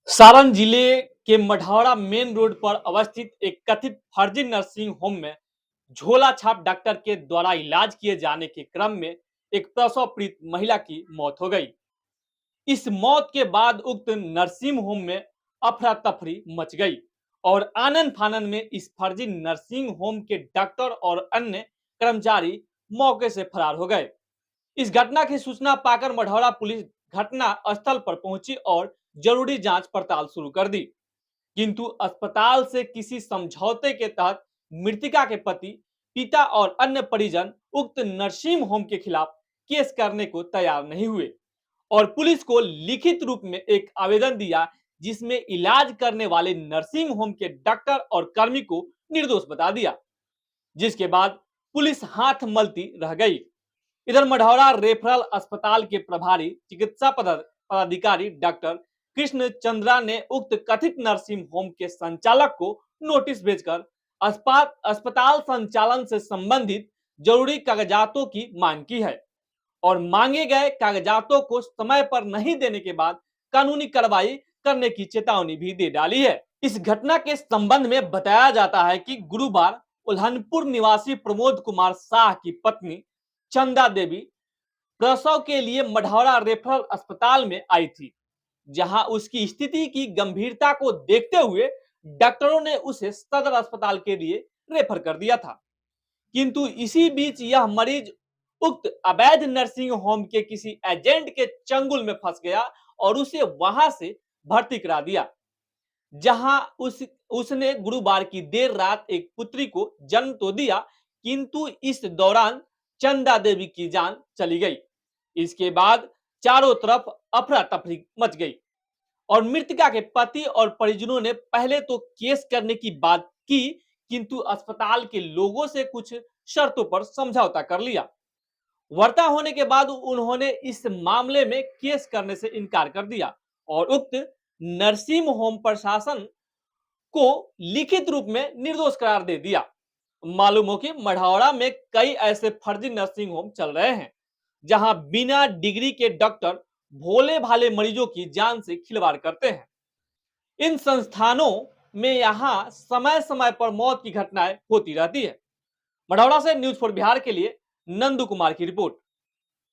सारण जिले के Marhaura main road पर अवस्थित एक कथित फर्जी नर्सिंग होम में झोला छाप डॉक्टर के द्वारा इलाज किए जाने के क्रम में एक प्रसव पीड़ित महिला की मौत हो गई। इस मौत के बाद उक्त नर्सिंग होम में अफरा तफरी मच गई और आनन फानन में इस फर्जी नर्सिंग होम के डॉक्टर और अन्य कर्मचारी मौके से फरार हो गए। इस घटना की सूचना पाकर मढ़ौरा पुलिस घटना स्थल पर पहुंची और जरूरी जांच पड़ताल शुरू कर दी, किंतु अस्पताल से किसी समझौते के तहत मृतिका के पति, पिता और अन्य परिजन उक्त नर्सिंग होम के खिलाफ केस करने को तैयार नहीं हुए और पुलिस को लिखित रूप में एक आवेदन दिया, जिसमें इलाज करने वाले नर्सिंग होम के डॉक्टर और कर्मी को निर्दोष बता दिया, जिसके बाद पुलिस हाथ मलती रह गई। इधर मढ़ौरा रेफरल अस्पताल के प्रभारी चिकित्सा पदाधिकारी डॉक्टर कृष्ण चंद्रा ने उक्त कथित नर्सिंग होम के संचालक को नोटिस भेजकर अस्पताल संचालन से संबंधित जरूरी कागजातों की मांग की है और मांगे गए कागजातों को समय पर नहीं देने के बाद कानूनी कार्रवाई करने की चेतावनी भी दे डाली है। इस घटना के संबंध में बताया जाता है कि गुरुवार उल्हनपुर निवासी प्रमोद कुमार शाह की पत्नी चंदा देवी प्रसव के लिए मढ़ौरा रेफरल अस्पताल में आई थी, जहां उसकी स्थिति की गंभीरता को देखते हुए डॉक्टरों ने उसे सदर अस्पताल के लिए रेफर कर दिया था, किंतु इसी बीच यह मरीज उक्त अवैध नर्सिंग होम के किसी एजेंट के चंगुल में फंस गया और उसे वहां से भर्ती करा दिया, जहां उसने गुरुवार की देर रात एक पुत्री को जन्म तो दिया, किंतु इस दौरान चंदा देवी की जान चली गई। इसके बाद चारों तरफ अफरा तफरी मच गई और मृतका के पति और परिजनों ने पहले तो केस करने की बात की, किंतु अस्पताल के लोगों से कुछ शर्तों पर समझौता कर लिया। वार्ता होने के बाद उन्होंने इस मामले में केस करने से इनकार कर दिया और उक्त नर्सिंग होम प्रशासन को लिखित रूप में निर्दोष करार दे दिया। मालूम हो कि मढ़ौरा में कई ऐसे फर्जी नर्सिंग होम चल रहे हैं, जहां बिना डिग्री के डॉक्टर भोले भाले मरीजों की जान से खिलवाड़ करते हैं। इन संस्थानों में यहां समय समय पर मौत की घटनाएं होती रहती है। मढ़ौरा से न्यूज फॉर बिहार के लिए नंदू कुमार की रिपोर्ट।